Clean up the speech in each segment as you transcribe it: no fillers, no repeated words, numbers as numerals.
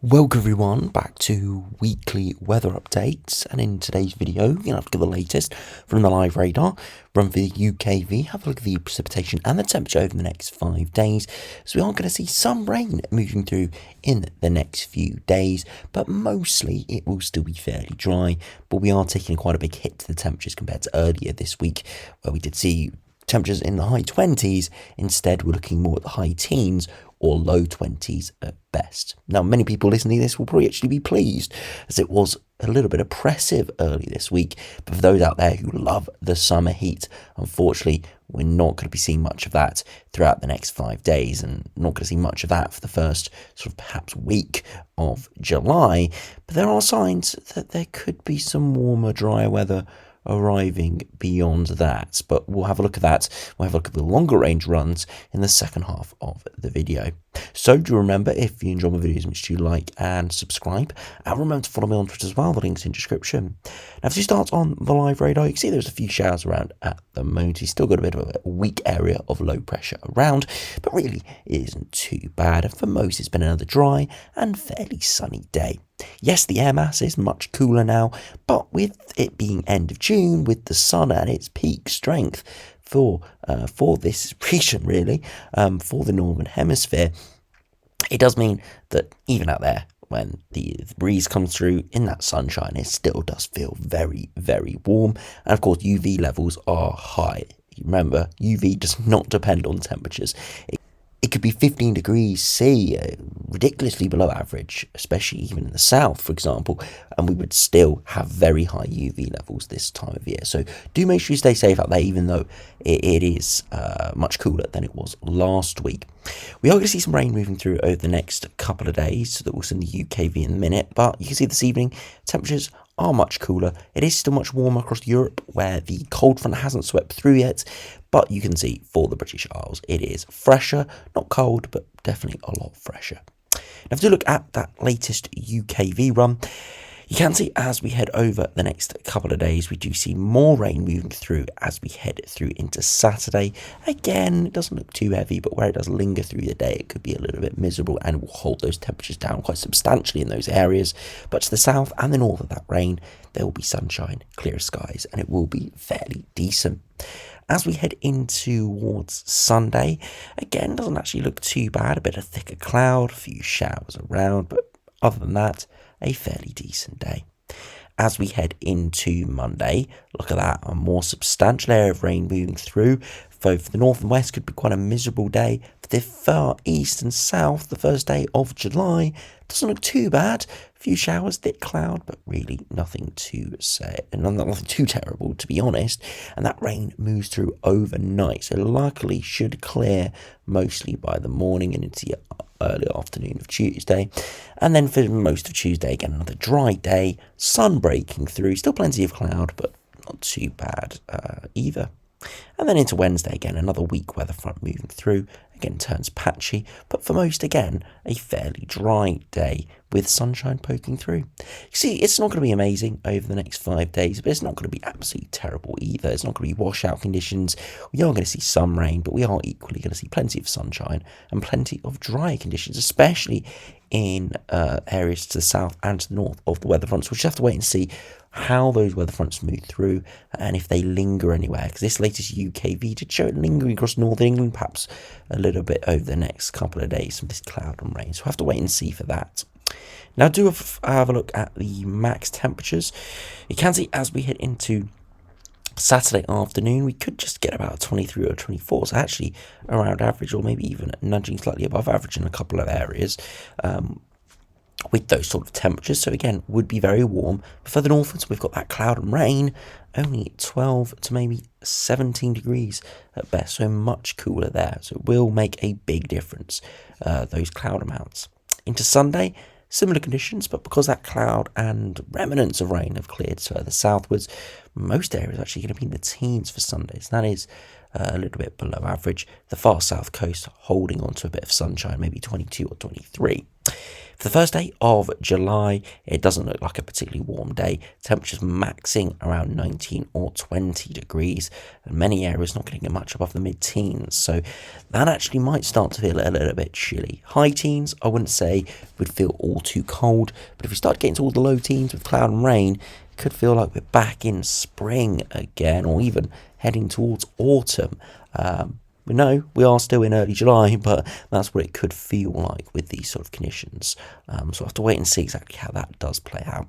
Welcome everyone back to weekly weather updates, and in today's video you're going to have to get the latest from the live radar, run for the UKV, have a look at the precipitation and the temperature over the next 5 days. So we are going to see some rain moving through in the next few days, but mostly it will still be fairly dry, but we are taking quite a big hit to the temperatures compared to earlier this week where we did see temperatures in the high 20s. Instead we're looking more at the high teens or low 20s at best. Now, many people listening to this will probably actually be pleased, as it was a little bit oppressive early this week. But for those out there who love the summer heat, unfortunately, we're not going to be seeing much of that throughout the next 5 days, and not going to see much of that for the first sort of perhaps week of July. But there are signs that there could be some warmer, drier weather arriving beyond that, but we'll have a look at that. We'll have a look at the longer range runs in the second half of the video. So do remember, if you enjoy my videos, make sure you like and subscribe, and remember to follow me on Twitter as well. The link's in the description. Now, if you start on the live radar, you can see there's a few showers around at the moment. You've still got a bit of a weak area of low pressure around, but really it isn't too bad. And for most, it's been another dry and fairly sunny day. Yes, the air mass is much cooler now, but with it being end of June, with the sun at its peak strength for this region, really, for the northern hemisphere, it does mean that even out there, when the breeze comes through in that sunshine, it still does feel very, very warm. And of course, UV levels are high. Remember, UV does not depend on temperatures. It could be 15 degrees C, ridiculously below average, especially even in the south, for example, and we would still have very high UV levels this time of year. So do make sure you stay safe out there, even though it is much cooler than it was last week. We are going to see some rain moving through over the next couple of days, so that we'll send the UKV in a minute, but you can see this evening temperatures are much cooler. It is still much warmer across Europe, where the cold front hasn't swept through yet, but you can see for the British Isles it is fresher, not cold, but definitely a lot fresher. Now, if you look at that latest UKV run, you can see as we head over the next couple of days, we do see more rain moving through as we head through into Saturday. Again, it doesn't look too heavy, but where it does linger through the day, it could be a little bit miserable and will hold those temperatures down quite substantially in those areas. But to the south and the north of that rain, there will be sunshine, clear skies, and it will be fairly decent. As we head in towards Sunday, again, doesn't actually look too bad. A bit of thicker cloud, a few showers around, but other than that, a fairly decent day. As we head into Monday, look at that, a more substantial area of rain moving through. Both for the north and west could be quite a miserable day. For the far east and south, the first day of July, doesn't look too bad. A few showers, thick cloud, but really nothing to say, nothing too terrible, to be honest. And that rain moves through overnight, so luckily should clear mostly by the morning and into the early afternoon of Tuesday. And then for most of Tuesday, again, another dry day, sun breaking through, still plenty of cloud, but not too bad either. And then into Wednesday, again, another weak weather front moving through, again turns patchy, but for most, again, a fairly dry day with sunshine poking through. You see, it's not going to be amazing over the next 5 days, but it's not going to be absolutely terrible either. It's not going to be washout conditions. We are going to see some rain, but we are equally going to see plenty of sunshine and plenty of dry conditions, especially in areas to the south and to the north of the weather fronts. We'll just have to wait and see how those weather fronts move through and if they linger anywhere, because this latest UKV did show it lingering across northern England, perhaps a little bit over the next couple of days from this cloud and rain. So we'll have to wait and see for that. Now, do have a look at the max temperatures. You can see as we head into Saturday afternoon, we could just get about 23 or 24, so actually around average, or maybe even nudging slightly above average in a couple of areas with those sort of temperatures. So again, would be very warm. But further northwards, we've got that cloud and rain, only 12 to maybe 17 degrees at best, so much cooler there. So it will make a big difference, those cloud amounts. Into Sunday, similar conditions, but because that cloud and remnants of rain have cleared further southwards, most areas are actually going to be in the teens for Sunday. So that is a little bit below average. The far south coast holding on to a bit of sunshine, maybe 22 or 23. For the first day of July, it doesn't look like a particularly warm day. Temperatures maxing around 19 or 20 degrees, and many areas not getting much above the mid-teens. So that actually might start to feel a little bit chilly. High teens, I wouldn't say would feel all too cold, but if we start getting towards the low teens with cloud and rain, it could feel like we're back in spring again, or even heading towards autumn. We know we are still in early July, but that's what it could feel like with these sort of conditions. So we'll have to wait and see exactly how that does play out.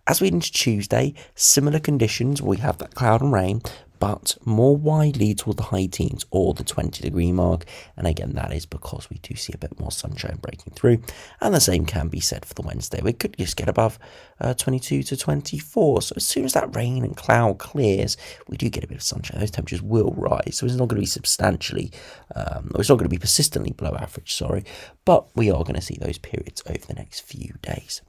As we head into Tuesday, similar conditions. We have that cloud and rain, but more widely toward the high teens or the 20-degree mark. And again, that is because we do see a bit more sunshine breaking through. And the same can be said for the Wednesday. We could just get above 22 to 24. So as soon as that rain and cloud clears, we do get a bit of sunshine. Those temperatures will rise. So it's not going to be substantially, it's not going to be persistently below average, sorry. But we are going to see those periods over the next few days.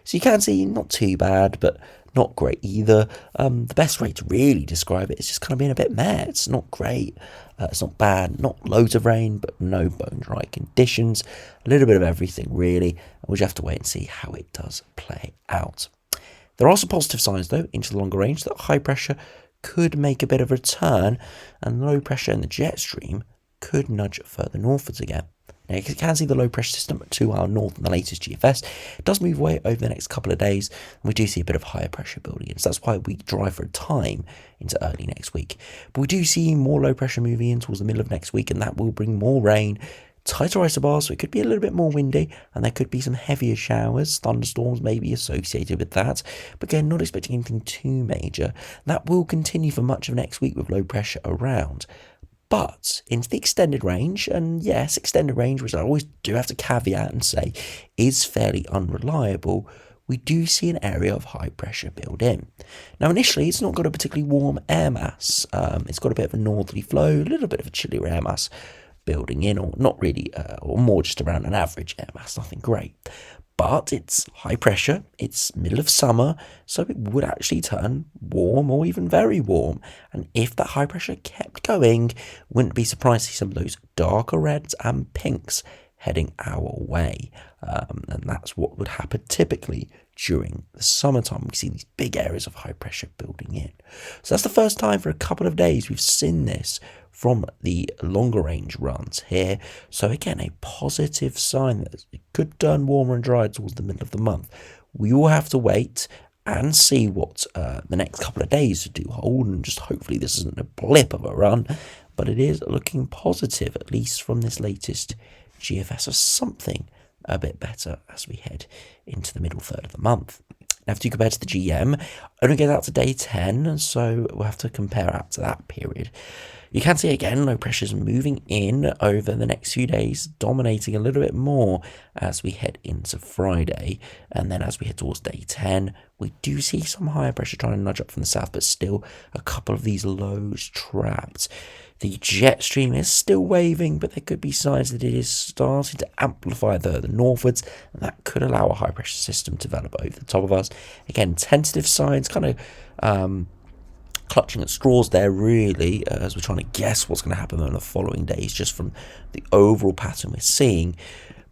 So you can see not too bad, but not great either. The best way to really describe it is just kind of being a bit meh. It's not great. It's not bad. Not loads of rain, but no bone dry conditions. A little bit of everything, really. And we'll just have to wait and see how it does play out. There are some positive signs, though, into the longer range that high pressure could make a bit of a return, and low pressure in the jet stream could nudge further northwards again. Now, you can see the low pressure system 2 hour north in the latest GFS. It does move away over the next couple of days, and we do see a bit of higher pressure building in. So that's why we drive for a time into early next week. But we do see more low pressure moving in towards the middle of next week, and that will bring more rain, tighter isobars, so it could be a little bit more windy, and there could be some heavier showers, thunderstorms may be associated with that. But again, not expecting anything too major. That will continue for much of next week with low pressure around. But into the extended range, and yes, extended range, which I always do have to caveat and say is fairly unreliable, we do see an area of high pressure build in. Now, initially, it's not got a particularly warm air mass. It's got a bit of a northerly flow, a little bit of a chillier air mass building in, or not really, or more just around an average air mass, nothing great. But it's high pressure, it's middle of summer, so it would actually turn warm or even very warm. And if that high pressure kept going, wouldn't be surprised to see some of those darker reds and pinks heading our way. And that's what would happen typically during the summertime. We see these big areas of high pressure building in. So that's the first time for a couple of days we've seen this from the longer range runs here. So again, a positive sign that it could turn warmer and drier towards the middle of the month. We will have to wait and see what the next couple of days do hold, and just hopefully this isn't a blip of a run, but it is looking positive, at least from this latest GFS, or something a bit better as we head into the middle third of the month. Now, if you compare to the GM, only get out to day 10, so we'll have to compare out to that period. You can see again low pressures moving in over the next few days, dominating a little bit more as we head into Friday. And then as we head towards day 10, we do see some higher pressure trying to nudge up from the south, but still a couple of these lows trapped. The jet stream is still waving, but there could be signs that it is starting to amplify the northwards, and that could allow a high pressure system to develop over the top of us. Again, tentative signs, kind of clutching at straws there, really, as we're trying to guess what's going to happen in the following days, just from the overall pattern we're seeing.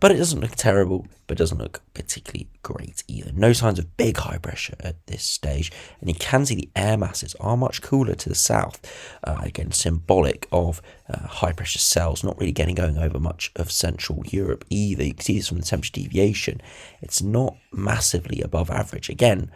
But it doesn't look terrible, but it doesn't look particularly great either. No signs of big high pressure at this stage, and you can see the air masses are much cooler to the south. Again, symbolic of high pressure cells not really getting going over much of Central Europe either. You can see this from the temperature deviation. It's not massively above average. Again,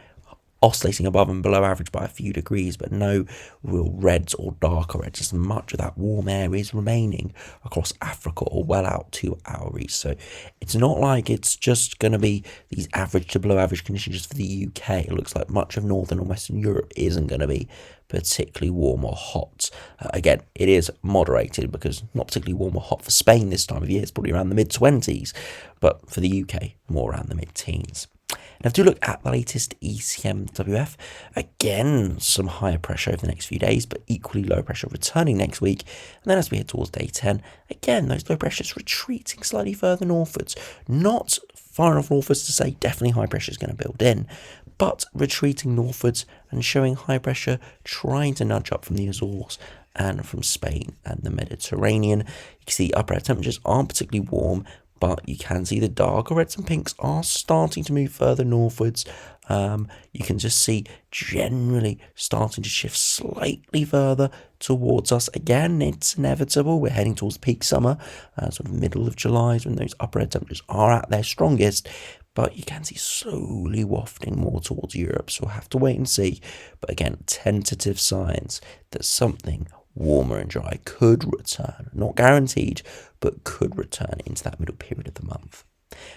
oscillating above and below average by a few degrees, but no real reds or darker reds, as much of that warm air is remaining across Africa or well out to our east. So it's not like it's just going to be these average to below average conditions just for the UK. It looks like much of Northern and Western Europe isn't going to be particularly warm or hot. Again, it is moderated because not particularly warm or hot for Spain this time of year. It's probably around the mid-20s, but for the UK, more around the mid-teens. Now, if you look at the latest ECMWF, again, some higher pressure over the next few days, but equally low pressure returning next week. And then as we head towards day 10, again, those low pressures retreating slightly further northwards. Not far enough northwards to say definitely high pressure is going to build in, but retreating northwards and showing high pressure trying to nudge up from the Azores and from Spain and the Mediterranean. You can see upper air temperatures aren't particularly warm, but you can see the darker reds and pinks are starting to move further northwards. You can just see generally starting to shift slightly further towards us. Again, it's inevitable. We're heading towards peak summer, sort of middle of July is when those upper air temperatures are at their strongest. But you can see slowly wafting more towards Europe, so we'll have to wait and see. But again, tentative signs that something warmer and dry could return. Not guaranteed, but could return into that middle period of the month.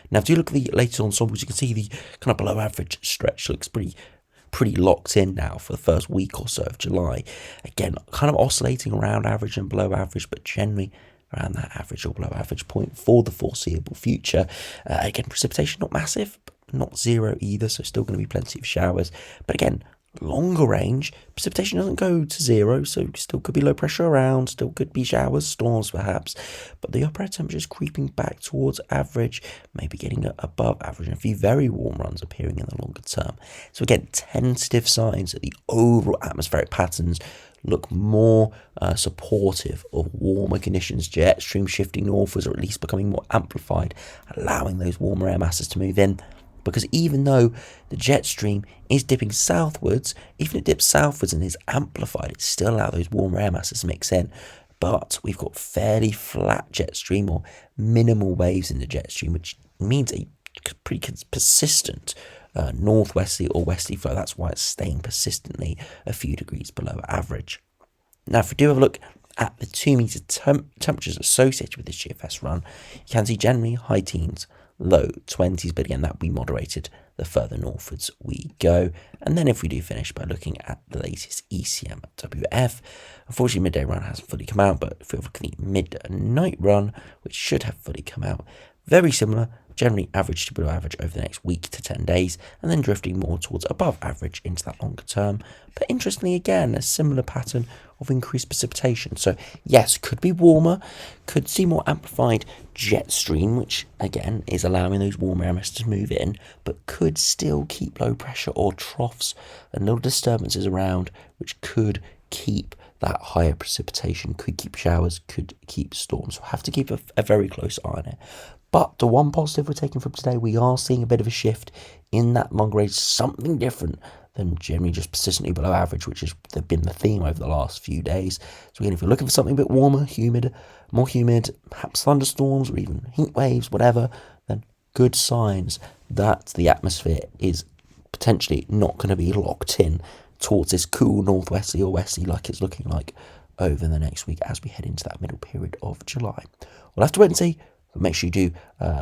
Now, if you look at the latest ensembles, you can see the kind of below average stretch looks pretty locked in now for the first week or so of July. Again, kind of oscillating around average and below average, but generally around that average or below average point for the foreseeable future. Again, precipitation not massive, but not zero either, so still going to be plenty of showers. But again, longer range, precipitation doesn't go to zero, so still could be low pressure around, still could be showers, storms perhaps, but the upper air temperature is creeping back towards average, maybe getting above average, and a few very warm runs appearing in the longer term. So again, tentative signs that the overall atmospheric patterns look more supportive of warmer conditions, jet stream shifting northwards, or at least becoming more amplified, allowing those warmer air masses to move in. Because even though the jet stream is dipping southwards, even if it dips southwards and is amplified, it still allows those warmer air masses to mix in. But we've got fairly flat jet stream or minimal waves in the jet stream, which means a pretty persistent northwesterly or westerly flow. That's why it's staying persistently a few degrees below average. Now, if we do have a look at the 2 meter temperatures associated with this GFS run, you can see generally high teens, low 20s, but again, that will be moderated the further northwards we go. And then if we do finish by looking at the latest ECMWF, unfortunately midday run hasn't fully come out, but if we look at the midnight run, which should have fully come out, very similar, generally average to below average over the next week to 10 days, and then drifting more towards above average into that longer term. But interestingly, again, a similar pattern of increased precipitation. So yes, could be warmer, could see more amplified jet stream, which again is allowing those warm air masses to move in, but could still keep low pressure or troughs and little disturbances around, which could keep that higher precipitation, could keep showers, could keep storms. So we'll have to keep a very close eye on it. But the one positive we're taking from today, we are seeing a bit of a shift in that longer range, something different than generally just persistently below average, which has been the theme over the last few days. So again, if you're looking for something a bit warmer, more humid, perhaps thunderstorms or even heat waves, whatever, then good signs that the atmosphere is potentially not going to be locked in towards this cool northwesterly or westerly like it's looking like over the next week as we head into that middle period of July. We'll have to wait and see. But make sure you do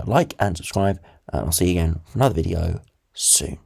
like and subscribe, and I'll see you again for another video soon.